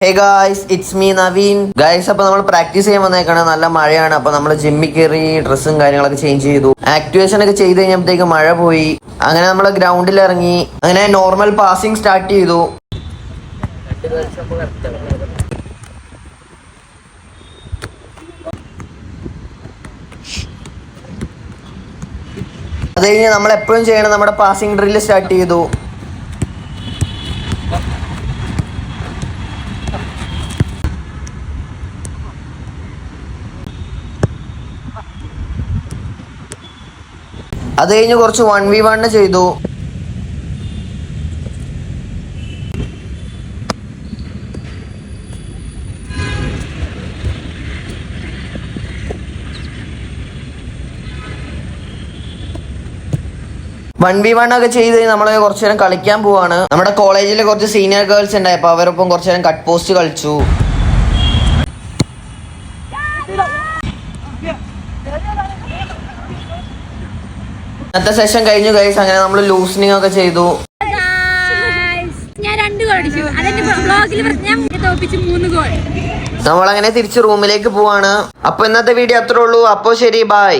Hey guys, it's me Naveen. Guys, അപ്പൊ നമ്മൾ practice ചെയ്യാൻ വന്നേക്കാണ്. നല്ല മഴയാണ്. അപ്പൊ നമ്മൾ ജിമ്മിൽ കയറി ഡ്രസ്സും കാര്യങ്ങളൊക്കെ ചേഞ്ച് ചെയ്തു. ആക്ടിവേഷൻ ഒക്കെ ചെയ്ത് കഴിഞ്ഞപ്പോഴത്തേക്ക് മഴ പോയി. അങ്ങനെ നമ്മൾ ഗ്രൗണ്ടിൽ ഇറങ്ങി. അങ്ങനെ നോർമൽ പാസിംഗ് സ്റ്റാർട്ട് ചെയ്തു. അത് കഴിഞ്ഞ് നമ്മൾ എപ്പോഴും ചെയ്യണം നമ്മുടെ പാസിംഗ് ഡ്രില്ല് സ്റ്റാർട്ട് ചെയ്തു. അത് കഴിഞ്ഞ് കുറച്ച് 1v1 ചെയ്തു. ഒക്കെ ചെയ്ത് നമ്മൾ കുറച്ചു നേരം കളിക്കാൻ പോവാണ്. നമ്മുടെ കോളേജിലെ കുറച്ച് സീനിയർ ഗേൾസ് ഉണ്ടായി. അപ്പൊ അവരൊപ്പം കുറച്ചു നേരം കട്ട് പോസ്റ്റ് കളിച്ചു. ഇന്നത്തെ സെഷൻ കഴിഞ്ഞു ഗൈസ്. അങ്ങനെ നമ്മൾ ലൂസനിങ് ഒക്കെ ചെയ്തു. നമ്മളങ്ങനെ തിരിച്ച് റൂമിലേക്ക് പോവാണ്. അപ്പൊ ഇന്നത്തെ വീഡിയോ അത്രേ ഉള്ളൂ. അപ്പൊ ശരി, ബൈ.